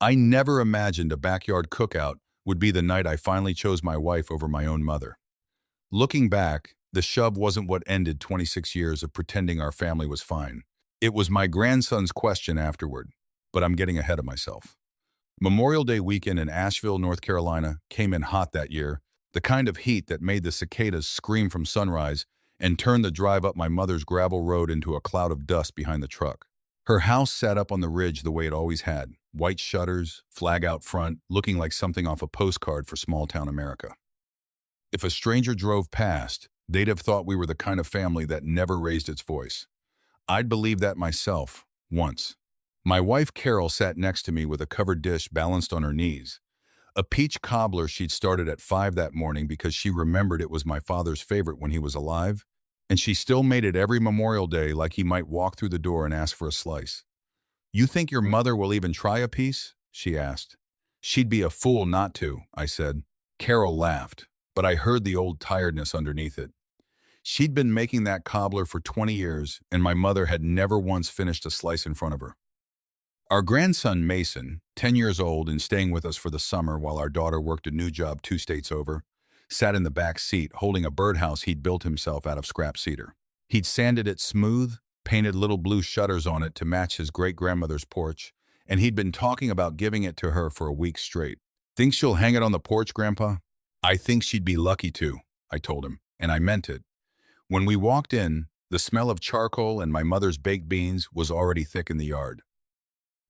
I never imagined a backyard cookout would be the night I finally chose my wife over my own mother. Looking back, the shove wasn't what ended 26 years of pretending our family was fine. It was my grandson's question afterward, but I'm getting ahead of myself. Memorial Day weekend in Asheville, North Carolina came in hot that year, the kind of heat that made the cicadas scream from sunrise and turned the drive up my mother's gravel road into a cloud of dust behind the truck. Her house sat up on the ridge the way it always had, white shutters, flag out front, looking like something off a postcard for small-town America. If a stranger drove past, they'd have thought we were the kind of family that never raised its voice. I'd believed that myself, once. My wife Carol sat next to me with a covered dish balanced on her knees. A peach cobbler she'd started at 5 that morning because she remembered it was my father's favorite when he was alive, and she still made it every Memorial Day like he might walk through the door and ask for a slice. "You think your mother will even try a piece?" she asked. "She'd be a fool not to," I said. Carol laughed, but I heard the old tiredness underneath it. She'd been making that cobbler for 20 years, and my mother had never once finished a slice in front of her. Our grandson, Mason, 10 years old and staying with us for the summer while our daughter worked a new job 2 states over, sat in the back seat holding a birdhouse he'd built himself out of scrap cedar. He'd sanded it smooth, painted little blue shutters on it to match his great-grandmother's porch, and he'd been talking about giving it to her for a week straight. "Think she'll hang it on the porch, Grandpa?" "I think she'd be lucky to," I told him, and I meant it. When we walked in, the smell of charcoal and my mother's baked beans was already thick in the yard.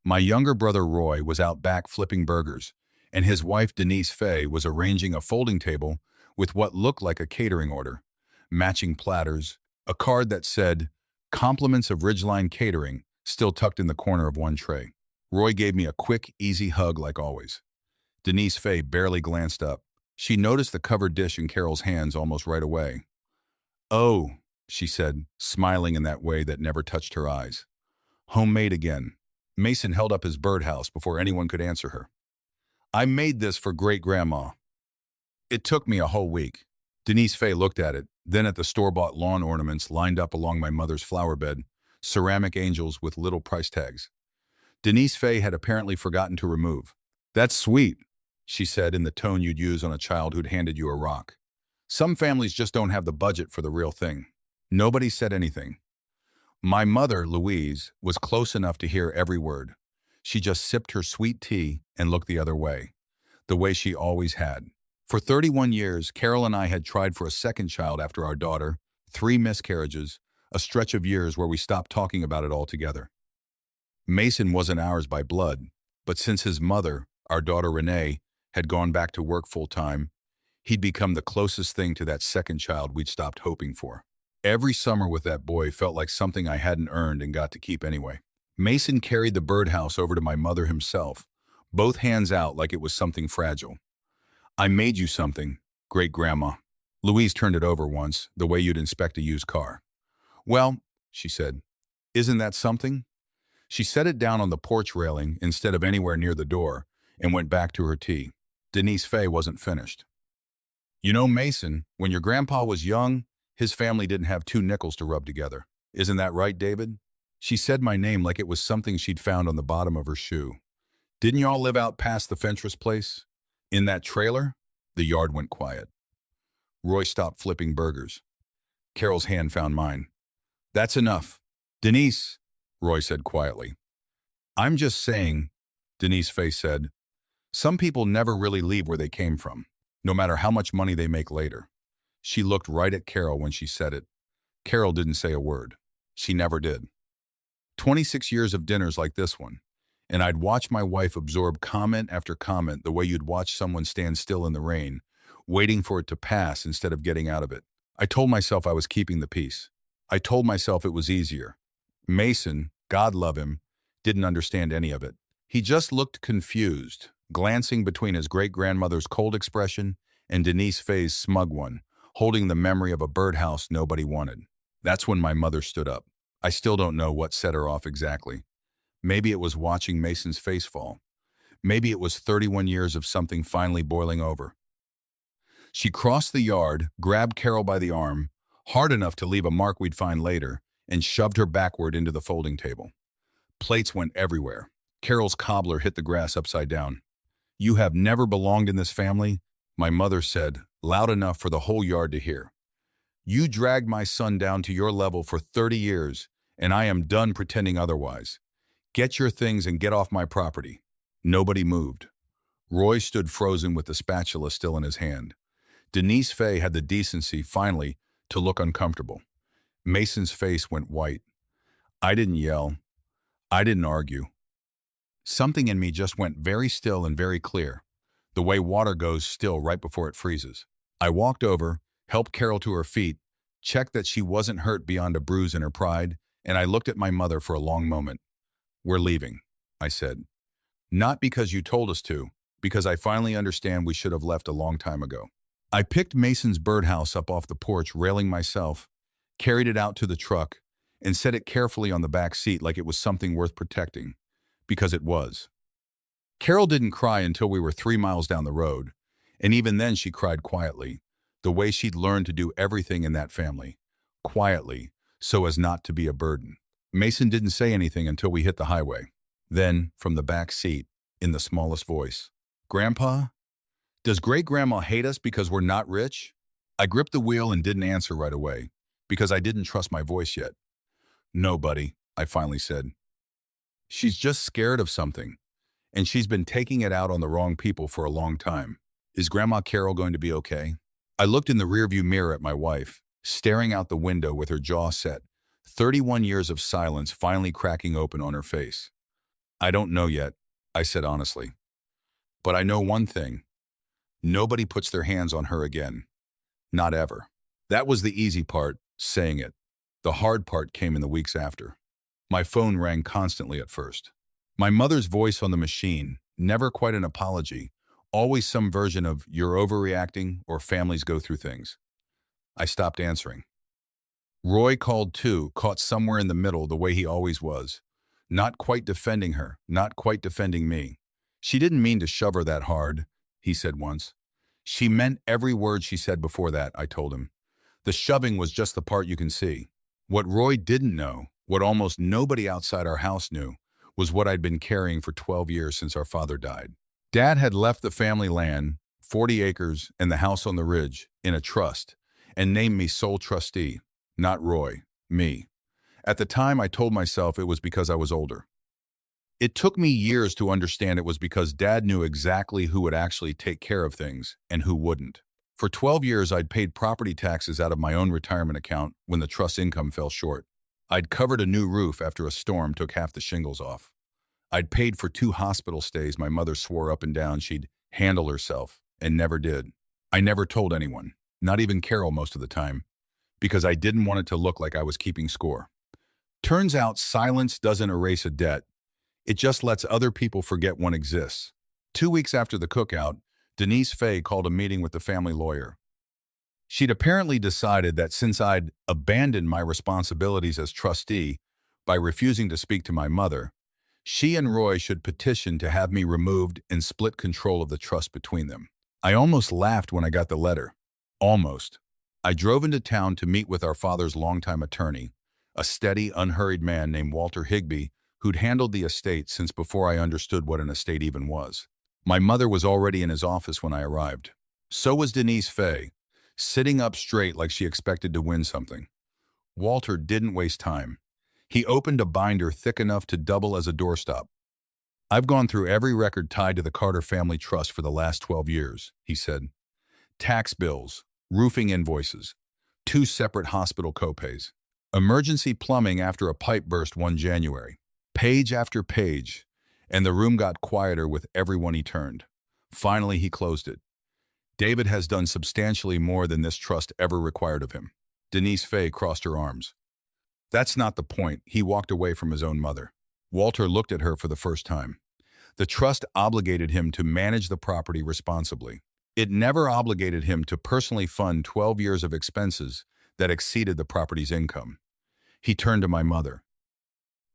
My younger brother Roy was out back flipping burgers, and his wife Denise Fay was arranging a folding table with what looked like a catering order, matching platters, a card that said, "Compliments of Ridgeline Catering," still tucked in the corner of one tray. Roy gave me a quick, easy hug like always. Denise Fay barely glanced up. She noticed the covered dish in Carol's hands almost right away. "Oh," she said, smiling in that way that never touched her eyes. "Homemade again." Mason held up his birdhouse before anyone could answer her. "I made this for great-grandma." It took me a whole week. Denise Fay looked at it, then at the store-bought lawn ornaments lined up along my mother's flower bed, ceramic angels with little price tags. Denise Fay had apparently forgotten to remove. "That's sweet," she said in the tone you'd use on a child who'd handed you a rock. "Some families just don't have the budget for the real thing." Nobody said anything. My mother, Louise, was close enough to hear every word. She just sipped her sweet tea and looked the other way, the way she always had. For 31 years, Carol and I had tried for a second child after our daughter, 3 miscarriages, a stretch of years where we stopped talking about it altogether. Mason wasn't ours by blood, but since his mother, our daughter Renee, had gone back to work full-time, he'd become the closest thing to that second child we'd stopped hoping for. Every summer with that boy felt like something I hadn't earned and got to keep anyway. Mason carried the birdhouse over to my mother himself, both hands out like it was something fragile. "I made you something, great-grandma." Louise turned it over once, the way you'd inspect a used car. "Well," she said, "isn't that something?" She set it down on the porch railing instead of anywhere near the door and went back to her tea. Denise Fay wasn't finished. "You know, Mason, when your grandpa was young, his family didn't have 2 nickels to rub together. Isn't that right, David?" She said my name like it was something she'd found on the bottom of her shoe. "Didn't you all live out past the Fentress place? In that trailer?" The yard went quiet. Roy stopped flipping burgers. Carol's hand found mine. "That's enough." "Denise," Roy said quietly. "I'm just saying," Denise Fay said, "some people never really leave where they came from, no matter how much money they make later." She looked right at Carol when she said it. Carol didn't say a word. She never did. 26 years of dinners like this one, and I'd watch my wife absorb comment after comment the way you'd watch someone stand still in the rain, waiting for it to pass instead of getting out of it. I told myself I was keeping the peace. I told myself it was easier. Mason, God love him, didn't understand any of it. He just looked confused, glancing between his great-grandmother's cold expression and Denise Fay's smug one, holding the memory of a birdhouse nobody wanted. That's when my mother stood up. I still don't know what set her off exactly. Maybe it was watching Mason's face fall. Maybe it was 31 years of something finally boiling over. She crossed the yard, grabbed Carol by the arm, hard enough to leave a mark we'd find later, and shoved her backward into the folding table. Plates went everywhere. Carol's cobbler hit the grass upside down. "You have never belonged in this family," my mother said, loud enough for the whole yard to hear. "You dragged my son down to your level for 30 years, and I am done pretending otherwise. Get your things and get off my property." Nobody moved. Roy stood frozen with the spatula still in his hand. Denise Fay had the decency, finally, to look uncomfortable. Mason's face went white. I didn't yell. I didn't argue. Something in me just went very still and very clear, the way water goes still right before it freezes. I walked over, helped Carol to her feet, checked that she wasn't hurt beyond a bruise in her pride, and I looked at my mother for a long moment. "We're leaving," I said. "Not because you told us to, because I finally understand we should have left a long time ago." I picked Mason's birdhouse up off the porch railing myself, carried it out to the truck, and set it carefully on the back seat like it was something worth protecting, because it was. Carol didn't cry until we were 3 miles down the road, and even then she cried quietly, the way she'd learned to do everything in that family, quietly, so as not to be a burden. Mason didn't say anything until we hit the highway. Then, from the back seat, in the smallest voice, "Grandpa, does great-grandma hate us because we're not rich?" I gripped the wheel and didn't answer right away, because I didn't trust my voice yet. "No, buddy," I finally said. "She's just scared of something, and she's been taking it out on the wrong people for a long time. Is Grandma Carol going to be okay?" I looked in the rearview mirror at my wife, staring out the window with her jaw set, 31 years of silence finally cracking open on her face. "I don't know yet," I said honestly. "But I know one thing. Nobody puts their hands on her again. Not ever." That was the easy part, saying it. The hard part came in the weeks after. My phone rang constantly at first. My mother's voice on the machine, never quite an apology, always some version of "you're overreacting" or "families go through things." I stopped answering. Roy called too, caught somewhere in the middle the way he always was. Not quite defending her, not quite defending me. "She didn't mean to shove her that hard," he said once. "She meant every word she said before that," I told him. "The shoving was just the part you can see." What Roy didn't know, what almost nobody outside our house knew, was what I'd been carrying for 12 years since our father died. Dad had left the family land, 40 acres and the house on the ridge, in a trust, and named me sole trustee. Not Roy, me. At the time, I told myself it was because I was older. It took me years to understand it was because Dad knew exactly who would actually take care of things and who wouldn't. For 12 years, I'd paid property taxes out of my own retirement account when the trust income fell short. I'd covered a new roof after a storm took half the shingles off. I'd paid for 2 hospital stays my mother swore up and down she'd handle herself, and never did. I never told anyone, not even Carol most of the time, because I didn't want it to look like I was keeping score. Turns out silence doesn't erase a debt. It just lets other people forget one exists. 2 weeks after the cookout, Denise Fay called a meeting with the family lawyer. She'd apparently decided that since I'd abandoned my responsibilities as trustee by refusing to speak to my mother, she and Roy should petition to have me removed and split control of the trust between them. I almost laughed when I got the letter. Almost. I drove into town to meet with our father's longtime attorney, a steady, unhurried man named Walter Higbee, who'd handled the estate since before I understood what an estate even was. My mother was already in his office when I arrived. So was Denise Fay, sitting up straight like she expected to win something. Walter didn't waste time. He opened a binder thick enough to double as a doorstop. "I've gone through every record tied to the Carter Family Trust for the last 12 years, he said. Tax bills, roofing invoices, 2 separate hospital copays, emergency plumbing after a pipe burst one January. Page after page, and the room got quieter with everyone he turned. Finally, he closed it. "David has done substantially more than this trust ever required of him." Denise Fay crossed her arms. "That's not the point." He walked away from his own mother. Walter looked at her for the first time. The trust obligated him to manage the property responsibly. It never obligated him to personally fund 12 years of expenses that exceeded the property's income. He turned to my mother.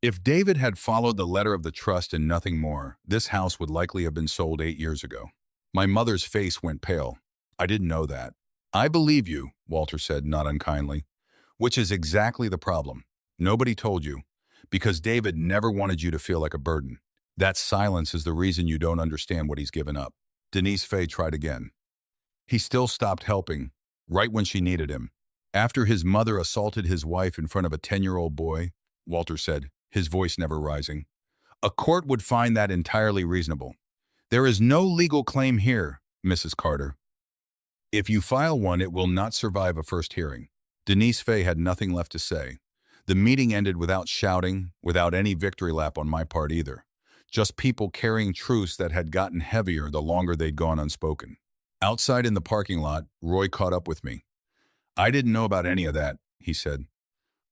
"If David had followed the letter of the trust and nothing more, this house would likely have been sold 8 years ago." My mother's face went pale. "I didn't know that." "I believe you," Walter said, not unkindly. "Which is exactly the problem. Nobody told you, because David never wanted you to feel like a burden. That silence is the reason you don't understand what he's given up. Denise Faye tried again. He still stopped helping, right when she needed him. After his mother assaulted his wife in front of a 10-year-old boy, Walter said, his voice never rising, a court would find that entirely reasonable. There is no legal claim here, Mrs. Carter. If you file one, it will not survive a first hearing. Denise Faye had nothing left to say. The meeting ended without shouting, without any victory lap on my part either. Just people carrying truths that had gotten heavier the longer they'd gone unspoken. Outside in the parking lot, Roy caught up with me. I didn't know about any of that, he said.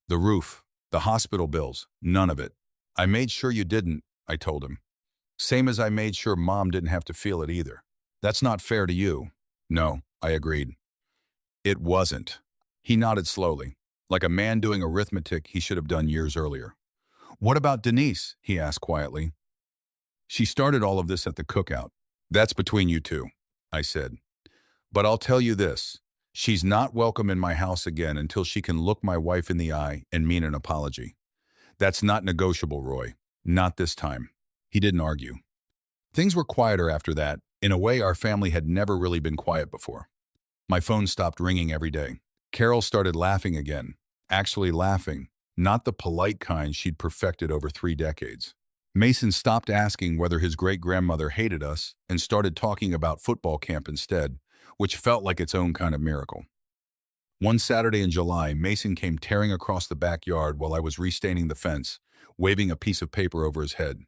The roof, the hospital bills, none of it. I made sure you didn't, I told him. Same as I made sure Mom didn't have to feel it either. That's not fair to you. No, I agreed. It wasn't. He nodded slowly, like a man doing arithmetic he should have done years earlier. What about Denise? He asked quietly. She started all of this at the cookout. That's between you two, I said. But I'll tell you this. She's not welcome in my house again until she can look my wife in the eye and mean an apology. That's not negotiable, Roy. Not this time. He didn't argue. Things were quieter after that. In a way, our family had never really been quiet before. My phone stopped ringing every day. Carol started laughing again. Actually laughing, not the polite kind she'd perfected over 3 decades. Mason stopped asking whether his great-grandmother hated us and started talking about football camp instead, which felt like its own kind of miracle. One Saturday in July, Mason came tearing across the backyard while I was restaining the fence, waving a piece of paper over his head.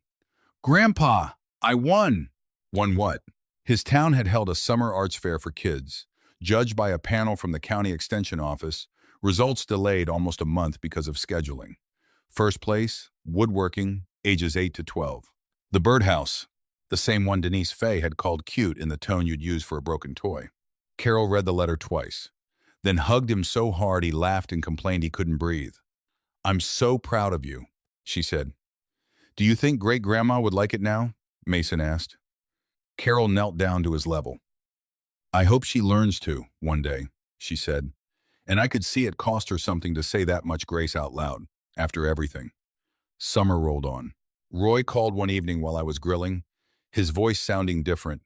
Grandpa, I won! Won what? His town had held a summer arts fair for kids, judged by a panel from the county extension office, results delayed almost a month because of scheduling. First place, woodworking, ages 8 to 12. The birdhouse, the same one Denise Faye had called cute in the tone you'd use for a broken toy. Carol read the letter twice, then hugged him so hard he laughed and complained he couldn't breathe. I'm so proud of you, she said. Do you think great-grandma would like it now? Mason asked. Carol knelt down to his level. I hope she learns to, one day, she said, and I could see it cost her something to say that much grace out loud, after everything. Summer rolled on. Roy called one evening while I was grilling, his voice sounding different,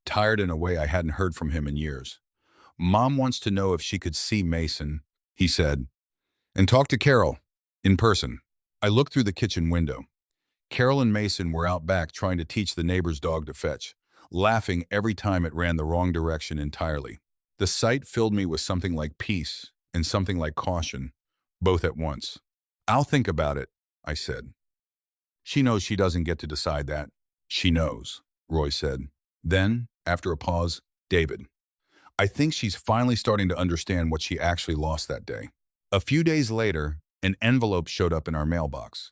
tired in a way I hadn't heard from him in years. Mom wants to know if she could see Mason, he said, and talk to Carol, in person. I looked through the kitchen window. Carol and Mason were out back trying to teach the neighbor's dog to fetch, laughing every time it ran the wrong direction entirely. The sight filled me with something like peace and something like caution, both at once. I'll think about it, I said. She knows she doesn't get to decide that. She knows, Roy said. Then, after a pause, David. I think she's finally starting to understand what she actually lost that day. A few days later, an envelope showed up in our mailbox.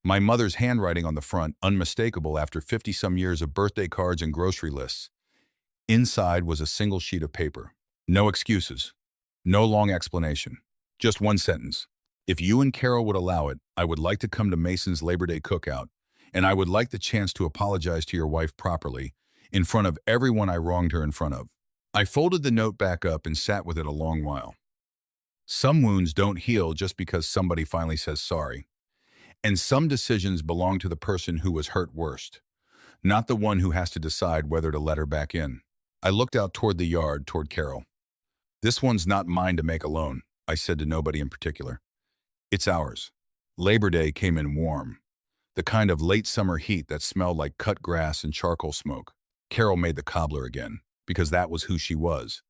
My mother's handwriting on the front, unmistakable after 50-some years of birthday cards and grocery lists. Inside was a single sheet of paper. No excuses. No long explanation. Just one sentence. If you and Carol would allow it, I would like to come to Mason's Labor Day cookout, and I would like the chance to apologize to your wife properly, in front of everyone I wronged her in front of. I folded the note back up and sat with it a long while. Some wounds don't heal just because somebody finally says sorry. And some decisions belong to the person who was hurt worst, not the one who has to decide whether to let her back in. I looked out toward the yard, toward Carol. This one's not mine to make alone, I said to nobody in particular. It's ours. Labor Day came in warm, the kind of late summer heat that smelled like cut grass and charcoal smoke. Carol made the cobbler again, because that was who she was,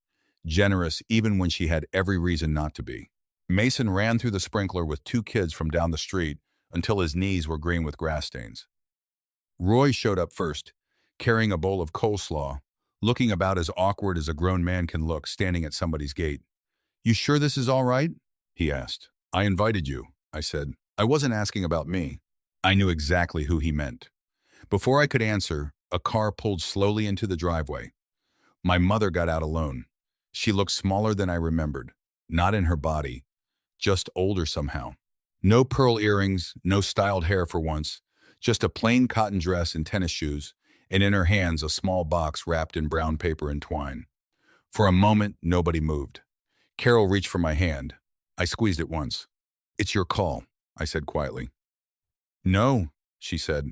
generous even when she had every reason not to be. Mason ran through the sprinkler with 2 kids from down the street until his knees were green with grass stains. Roy showed up first, carrying a bowl of coleslaw, looking about as awkward as a grown man can look standing at somebody's gate. You sure this is all right? He asked. I invited you, I said. I wasn't asking about me. I knew exactly who he meant. Before I could answer, a car pulled slowly into the driveway. My mother got out alone. She looked smaller than I remembered, not in her body, just older somehow. No pearl earrings, no styled hair for once, just a plain cotton dress and tennis shoes, and in her hands a small box wrapped in brown paper and twine. For a moment, nobody moved. Carol reached for my hand. I squeezed it once. It's your call, I said quietly. No, she said.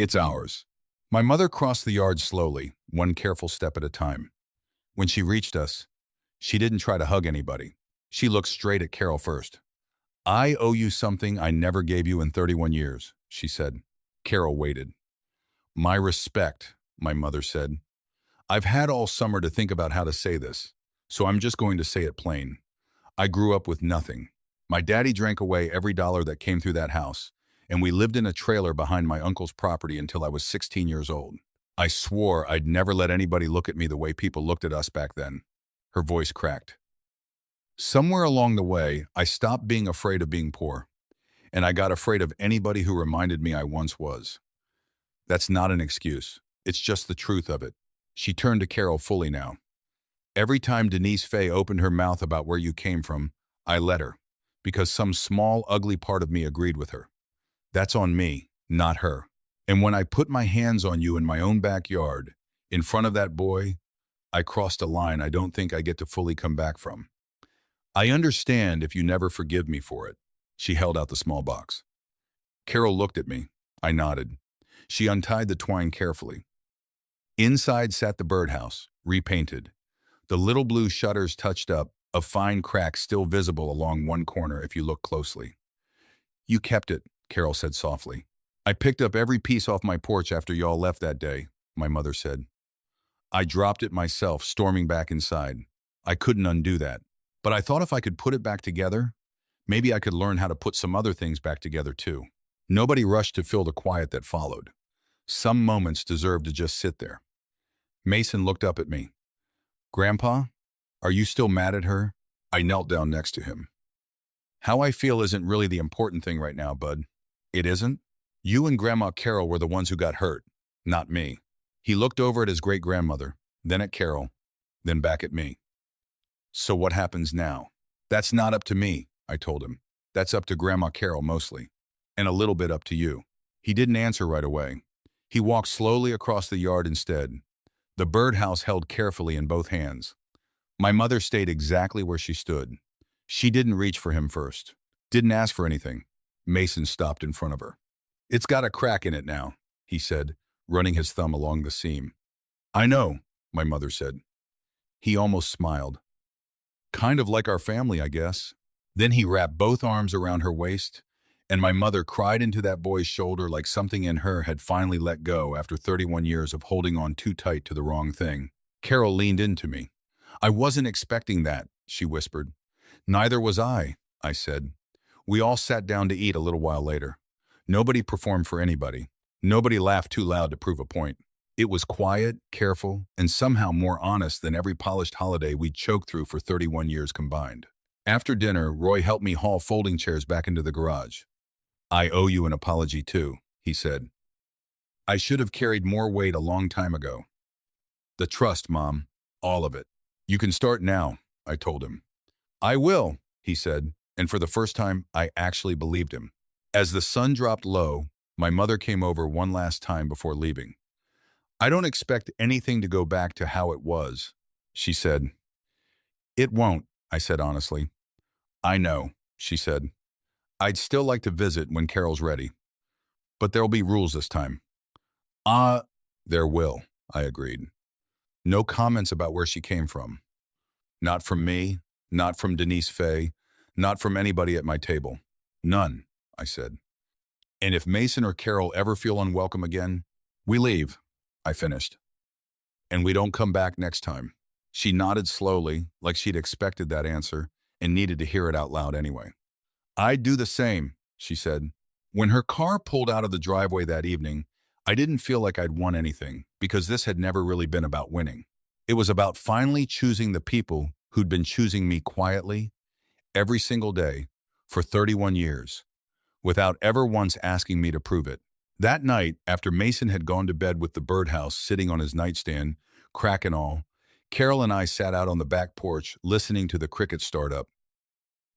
It's ours. My mother crossed the yard slowly, one careful step at a time. When she reached us, she didn't try to hug anybody. She looked straight at Carol first. I owe you something I never gave you in 31 years, she said. Carol waited. My respect, my mother said. I've had all summer to think about how to say this, so I'm just going to say it plain. I grew up with nothing. My daddy drank away every dollar that came through that house, and we lived in a trailer behind my uncle's property until I was 16 years old. I swore I'd never let anybody look at me the way people looked at us back then. Her voice cracked. Somewhere along the way, I stopped being afraid of being poor, and I got afraid of anybody who reminded me I once was. That's not an excuse. It's just the truth of it. She turned to Carol fully now. Every time Denise Fay opened her mouth about where you came from, I let her, because some small, ugly part of me agreed with her. That's on me, not her. And when I put my hands on you in my own backyard, in front of that boy, I crossed a line I don't think I get to fully come back from. I understand if you never forgive me for it. She held out the small box. Carol looked at me. I nodded. She untied the twine carefully. Inside sat the birdhouse, repainted. The little blue shutters touched up, a fine crack still visible along one corner if you look closely. You kept it, Carol said softly. I picked up every piece off my porch after y'all left that day, my mother said. I dropped it myself, storming back inside. I couldn't undo that. But I thought if I could put it back together, maybe I could learn how to put some other things back together too. Nobody rushed to fill the quiet that followed. Some moments deserved to just sit there. Mason looked up at me. Grandpa, are you still mad at her? I knelt down next to him. How I feel isn't really the important thing right now, bud. It isn't? You and Grandma Carol were the ones who got hurt, not me. He looked over at his great-grandmother, then at Carol, then back at me. So what happens now? That's not up to me, I told him. That's up to Grandma Carol mostly, and a little bit up to you. He didn't answer right away. He walked slowly across the yard instead, the birdhouse held carefully in both hands. My mother stayed exactly where she stood. She didn't reach for him first, didn't ask for anything. Mason stopped in front of her. It's got a crack in it now, he said, running his thumb along the seam. I know, my mother said. He almost smiled. Kind of like our family, I guess. Then he wrapped both arms around her waist, and my mother cried into that boy's shoulder like something in her had finally let go after 31 years of holding on too tight to the wrong thing. Carol leaned into me. I wasn't expecting that, she whispered. Neither was I said. We all sat down to eat a little while later. Nobody performed for anybody. Nobody laughed too loud to prove a point. It was quiet, careful, and somehow more honest than every polished holiday we'd choked through for 31 years combined. After dinner, Roy helped me haul folding chairs back into the garage. I owe you an apology too, he said. I should have carried more weight a long time ago. The trust, Mom. All of it. You can start now, I told him. I will, he said, and for the first time, I actually believed him. As the sun dropped low, my mother came over one last time before leaving. I don't expect anything to go back to how it was, she said. It won't, I said honestly. I know, she said. I'd still like to visit when Carol's ready. But there'll be rules this time. There will, I agreed. No comments about where she came from. Not from me, not from Denise Fay, not from anybody at my table. None, I said. And if Mason or Carol ever feel unwelcome again, we leave, I finished. And we don't come back next time. She nodded slowly, like she'd expected that answer, and needed to hear it out loud anyway. I'd do the same, she said. When her car pulled out of the driveway that evening, I didn't feel like I'd won anything, because this had never really been about winning. It was about finally choosing the people who'd been choosing me quietly, every single day, for 31 years, without ever once asking me to prove it. That night, after Mason had gone to bed with the birdhouse sitting on his nightstand, crack and all, Carol and I sat out on the back porch listening to the crickets start up.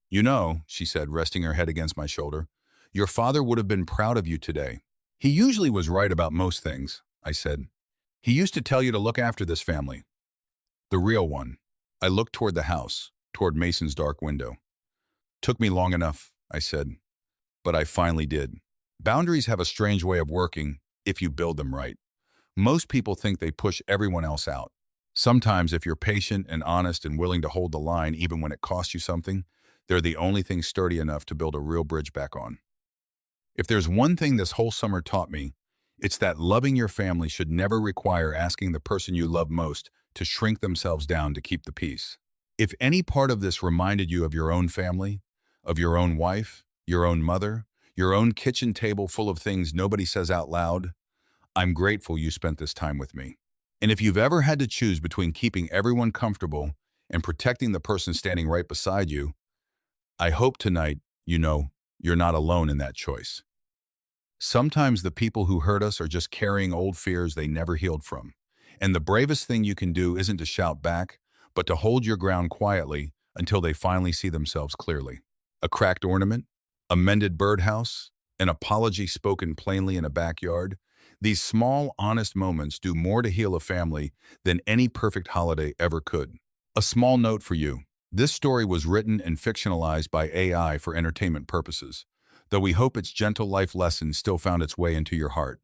You know, she said, resting her head against my shoulder, your father would have been proud of you today. He usually was right about most things, I said. He used to tell you to look after this family. The real one. I looked toward the house, toward Mason's dark window. Took me long enough, I said, but I finally did. Boundaries have a strange way of working, if you build them right. Most people think they push everyone else out. Sometimes, if you're patient and honest and willing to hold the line even when it costs you something, they're the only thing sturdy enough to build a real bridge back on. If there's one thing this whole summer taught me, it's that loving your family should never require asking the person you love most to shrink themselves down to keep the peace. If any part of this reminded you of your own family, of your own wife, your own mother, your own kitchen table full of things nobody says out loud, I'm grateful you spent this time with me. And if you've ever had to choose between keeping everyone comfortable and protecting the person standing right beside you, I hope tonight you know you're not alone in that choice. Sometimes the people who hurt us are just carrying old fears they never healed from. And the bravest thing you can do isn't to shout back, but to hold your ground quietly until they finally see themselves clearly. A cracked ornament, a mended birdhouse, an apology spoken plainly in a backyard. These small, honest moments do more to heal a family than any perfect holiday ever could. A small note for you. This story was written and fictionalized by AI for entertainment purposes, though we hope its gentle life lesson still found its way into your heart.